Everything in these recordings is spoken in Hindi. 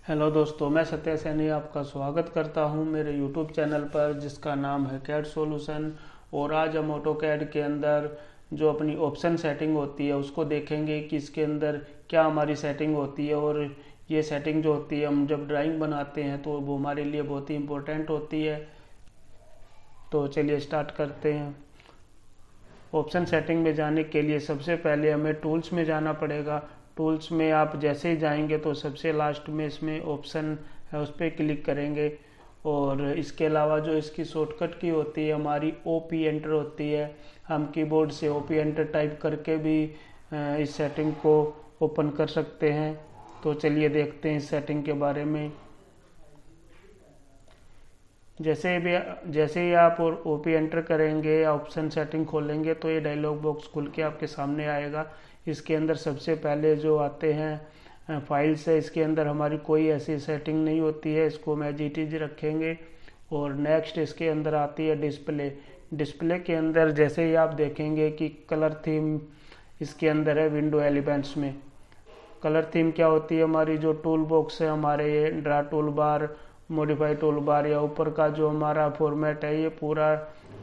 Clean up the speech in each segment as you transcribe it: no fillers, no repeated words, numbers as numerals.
हेलो दोस्तों, मैं सत्य सैनी आपका स्वागत करता हूं मेरे यूट्यूब चैनल पर जिसका नाम है कैड सॉल्यूशन। और आज हम ऑटोकैड के अंदर जो अपनी ऑप्शन सेटिंग होती है उसको देखेंगे कि इसके अंदर क्या हमारी सेटिंग होती है। और ये सेटिंग जो होती है, हम जब ड्राइंग बनाते हैं तो वो हमारे लिए बहुत ही इम्पोर्टेंट होती है। तो चलिए स्टार्ट करते हैं। ऑप्शन सेटिंग में जाने के लिए सबसे पहले हमें टूल्स में जाना पड़ेगा। टूल्स में आप जैसे ही जाएंगे तो सबसे लास्ट में इसमें ऑप्शन है, उस पर क्लिक करेंगे। और इसके अलावा जो इसकी शॉर्टकट की होती है हमारी OP एंटर होती है। हम कीबोर्ड से OP एंटर टाइप करके भी इस सेटिंग को ओपन कर सकते हैं। तो चलिए देखते हैं इस सेटिंग के बारे में। जैसे ही आप OP एंटर करेंगे या ऑप्शन सेटिंग खोलेंगे तो ये डायलॉग बॉक्स खुल के आपके सामने आएगा। इसके अंदर सबसे पहले जो आते हैं फाइल्स है, इसके अंदर हमारी कोई ऐसी सेटिंग नहीं होती है, इसको हम एज इट इज रखेंगे। और नेक्स्ट इसके अंदर आती है डिस्प्ले। डिस्प्ले के अंदर जैसे ही आप देखेंगे कि कलर थीम इसके अंदर है विंडो एलिमेंट्स में। कलर थीम क्या होती है, हमारी जो टूल बॉक्स है, हमारे ये draw tool bar, modify tool bar या ऊपर का जो हमारा फॉर्मेट है, ये पूरा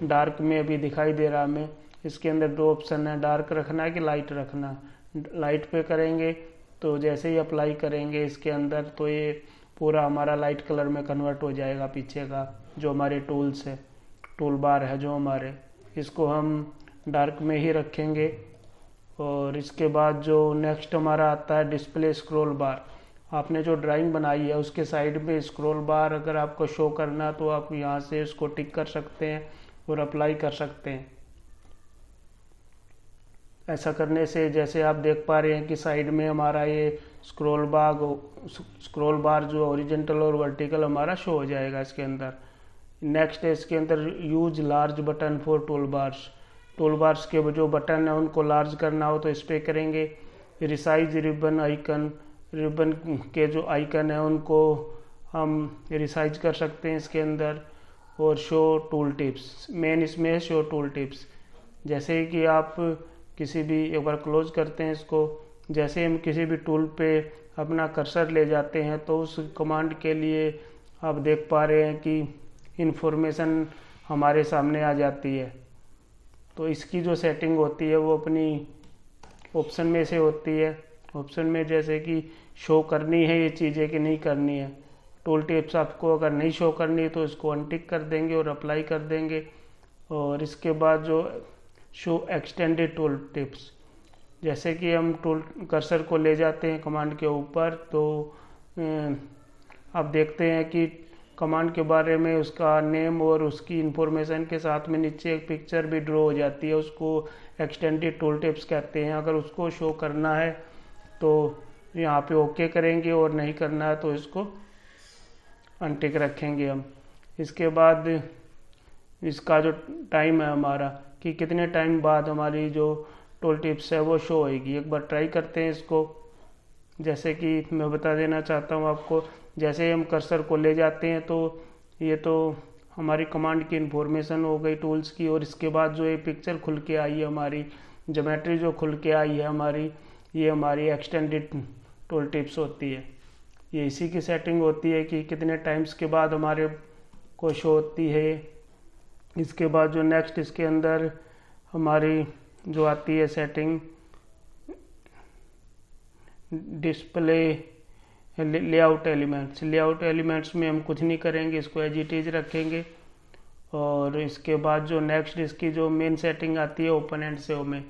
डार्क में अभी दिखाई दे रहा हमें। इसके अंदर दो ऑप्शन है, डार्क रखना है कि लाइट रखना। लाइट पे करेंगे तो जैसे ही अप्लाई करेंगे इसके अंदर तो ये पूरा हमारा लाइट कलर में कन्वर्ट हो जाएगा। पीछे का जो हमारे टूल्स है, टूल बार है जो हमारे, इसको हम डार्क में ही रखेंगे। और इसके बाद जो नेक्स्ट हमारा आता है डिस्प्ले स्क्रॉल बार। आपने जो ड्राइंग बनाई है उसके साइड में स्क्रॉल बार अगर आपको शो करना तो आप यहाँ से उसको टिक कर सकते हैं और अप्लाई कर सकते हैं। ऐसा करने से जैसे आप देख पा रहे हैं कि साइड में हमारा ये स्क्रॉल बार जो ओरिजेंटल और वर्टिकल हमारा शो हो जाएगा इसके अंदर। नेक्स्ट है इसके अंदर use large button for tool bars. Tool bars के जो बटन है उनको लार्ज करना हो तो इस पर करेंगे। रिसाइज रिबन आइकन, रिबन के जो आइकन है उनको हम रिसाइज कर सकते हैं इसके अंदर। और शो टूल टिप्स, मेन इसमें है शो टूल टिप्स। जैसे कि आप किसी भी, एक बार क्लोज करते हैं इसको, जैसे हम किसी भी टूल पे अपना कर्सर ले जाते हैं तो उस कमांड के लिए आप देख पा रहे हैं कि इन्फॉर्मेशन हमारे सामने आ जाती है। तो इसकी जो सेटिंग होती है वो अपनी ऑप्शन में से होती है। ऑप्शन में जैसे कि शो करनी है ये चीज़ें कि नहीं करनी है। टूल टिप्स आपको अगर नहीं शो करनी तो इसको अनटिक कर देंगे और अप्लाई कर देंगे। और इसके बाद जो शो एक्सटेंडेड टूल टिप्स, जैसे कि हम टूल कर्सर को ले जाते हैं कमांड के ऊपर तो आप देखते हैं कि कमांड के बारे में उसका नेम और उसकी इंफॉर्मेशन के साथ में नीचे एक पिक्चर भी ड्रॉ हो जाती है, उसको एक्सटेंडेड टूल टिप्स कहते हैं। अगर उसको शो करना है तो यहाँ पे ओके करेंगे और नहीं करना है तो इसको अनटिक रखेंगे हम। इसके बाद इसका जो टाइम है हमारा कि कितने टाइम बाद हमारी जो टूल टिप्स है वो शो होएगी, एक बार ट्राई करते हैं इसको। जैसे कि मैं बता देना चाहता हूँ आपको, जैसे हम कर्सर को ले जाते हैं तो ये तो हमारी कमांड की इन्फॉर्मेशन हो गई टूल्स की। और इसके बाद जो ये पिक्चर खुल के आई है, हमारी ज्योमेट्री जो खुल के आई है हमारी, ये हमारी एक्सटेंडेड टूल टिप्स होती है। ये इसी की सेटिंग होती है कि कितने टाइम्स के बाद हमारे को शो होती है। इसके बाद जो नेक्स्ट इसके अंदर हमारी जो आती है setting display layout elements. Layout elements में हम कुछ नहीं करेंगे, इसको एज इट इज रखेंगे। और इसके बाद जो नेक्स्ट इसकी जो मेन सेटिंग आती है ओपन एंड सेव में,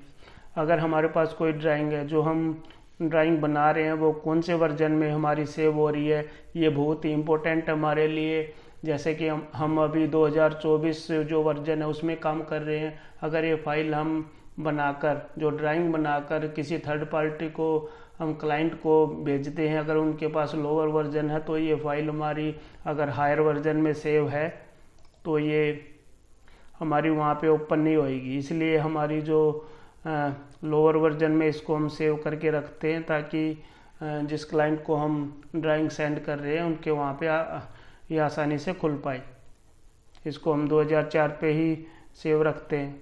अगर हमारे पास कोई ड्राइंग है जो हम ड्राइंग बना रहे हैं वो कौन से वर्जन में हमारी सेव हो रही है, ये बहुत ही इम्पोर्टेंट है हमारे लिए। जैसे कि हम अभी 2024 जो वर्जन है उसमें काम कर रहे हैं। अगर ये फाइल हम बनाकर, जो ड्राइंग बनाकर किसी थर्ड पार्टी को, हम क्लाइंट को भेजते हैं, अगर उनके पास लोअर वर्जन है तो ये फाइल हमारी अगर हायर वर्जन में सेव है तो ये हमारी वहाँ पे ओपन नहीं होएगी। इसलिए हमारी जो लोअर वर्जन में इसको हम सेव करके रखते हैं ताकि जिस क्लाइंट को हम ड्राइंग सेंड कर रहे हैं उनके वहाँ पे ये आसानी से खुल पाए। इसको हम 2004 पे ही सेव रखते हैं।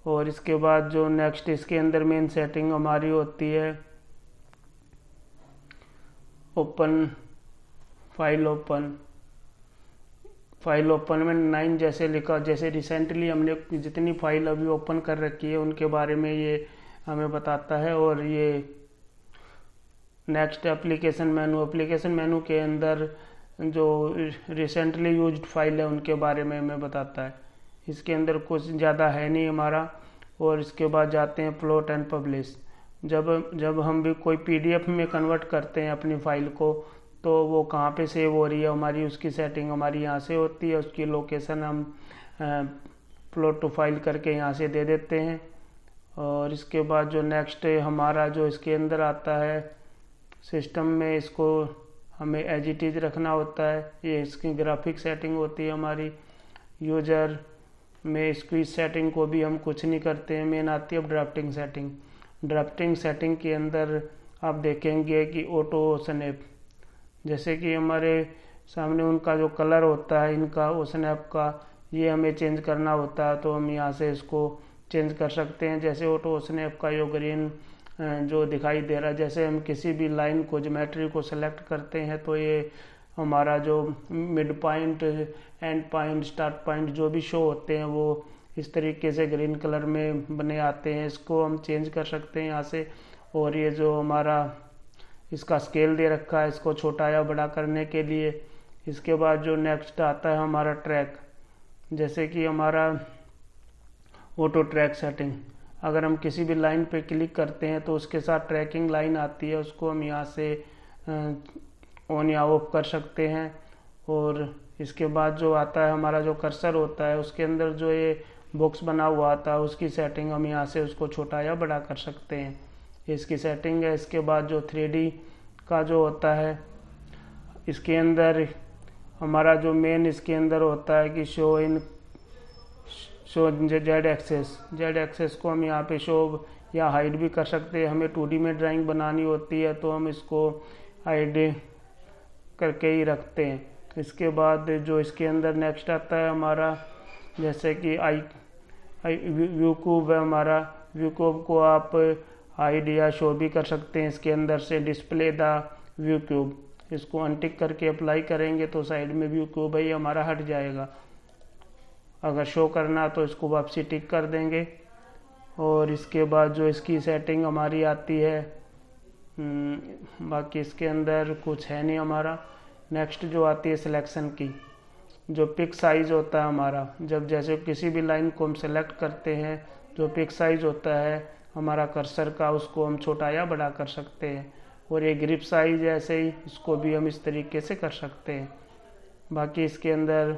और इसके बाद जो नेक्स्ट इसके अंदर मेन सेटिंग हमारी होती है ओपन फाइल ओपन में 9 जैसे लिखा, जैसे रिसेंटली हमने जितनी फाइल अभी ओपन कर रखी है उनके बारे में ये हमें बताता है। और ये नेक्स्ट एप्लीकेशन मेनू के अंदर जो रिसेंटली यूज्ड फाइल है उनके बारे में हमें बताता है। इसके अंदर कुछ ज़्यादा है नहीं हमारा। और इसके बाद जाते हैं प्लॉट एंड पब्लिश। जब हम भी कोई पीडीएफ में कन्वर्ट करते हैं अपनी फाइल को, तो वो कहाँ पे सेव हो रही है हमारी, उसकी सेटिंग हमारी यहाँ से होती है। उसकी लोकेशन हम प्लॉट टू फाइल करके यहाँ से दे देते हैं। और इसके बाद जो नेक्स्ट हमारा जो इसके अंदर आता है सिस्टम में, इसको हमें एज इट इज रखना होता है। ये इसकी ग्राफिक सेटिंग होती है हमारी। यूजर में इसकी सेटिंग को भी हम कुछ नहीं करते हैं। मेन आती है अब ड्राफ्टिंग सेटिंग के अंदर आप देखेंगे कि ऑटो स्नैप, जैसे कि हमारे सामने उनका जो कलर होता है इनका स्नैप का, ये हमें चेंज करना होता है। तो हम यहाँ से इसको चेंज कर सकते हैं। जैसे ऑटो स्नैप का यो ग्रीन जो दिखाई दे रहा है, जैसे हम किसी भी लाइन को ज्योमेट्री को सेलेक्ट करते हैं तो ये हमारा जो mid point, and point, start point जो भी शो होते हैं वो इस तरीके से ग्रीन कलर में बने आते हैं। इसको हम चेंज कर सकते हैं यहाँ से। और ये जो हमारा इसका स्केल दे रखा है इसको छोटा या बड़ा करने के लिए। इसके बाद जो नेक्स्ट आता है हमारा ट्रैक, जैसे कि हमारा ऑटो ट्रैक सेटिंग, अगर हम किसी भी लाइन पे क्लिक करते हैं तो उसके साथ ट्रैकिंग लाइन आती है, उसको हम यहाँ से ऑन या ऑफ कर सकते हैं। और इसके बाद जो आता है हमारा जो कर्सर होता है उसके अंदर जो ये बॉक्स बना हुआ आता है उसकी सेटिंग हम यहाँ से उसको छोटा या बड़ा कर सकते हैं। इसकी सेटिंग है। इसके बाद जो 3D का जो होता है इसके अंदर हमारा जो मेन इसके अंदर होता है कि शो जेड एक्सेस को हम यहाँ पे शो या हाइड भी कर सकते हैं। हमें 2D में ड्राइंग बनानी होती है तो हम इसको हाइड करके ही रखते हैं। इसके बाद जो इसके अंदर नेक्स्ट आता है हमारा, जैसे कि व्यू क्यूब है हमारा, व्यू क्यूब को आप हाइड या शो भी कर सकते हैं। इसके अंदर से डिस्प्ले द व्यू क्यूब, इसको अनटिक करके अप्लाई करेंगे तो साइड में व्यू क्यूब है ये हमारा हट जाएगा। अगर शो करना तो इसको वापसी टिक कर देंगे। और इसके बाद जो इसकी सेटिंग हमारी आती है, बाकी इसके अंदर कुछ है नहीं हमारा। नेक्स्ट जो आती है सिलेक्शन की, जो पिक साइज होता है हमारा, जब जैसे किसी भी लाइन को हम सेलेक्ट करते हैं जो पिक साइज होता है हमारा कर्सर का, उसको हम छोटा या बड़ा कर सकते हैं। और ये ग्रिप साइज ऐसे ही, इसको भी हम इस तरीके से कर सकते हैं। बाकी इसके अंदर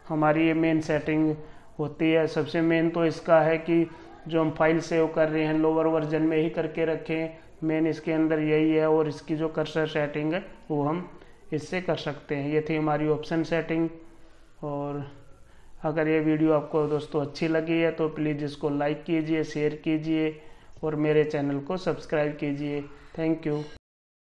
हमारी ये मेन सेटिंग होती है। सबसे मेन तो इसका है कि जो हम फाइल सेव कर रहे हैं लोअर वर्जन में ही करके रखें, मेन इसके अंदर यही है। और इसकी जो कर्सर सेटिंग है वो हम इससे कर सकते हैं। ये थी हमारी ऑप्शन सेटिंग। और अगर ये वीडियो आपको दोस्तों अच्छी लगी है तो प्लीज़ इसको लाइक कीजिए, शेयर कीजिए और मेरे चैनल को सब्सक्राइब कीजिए। Thank you.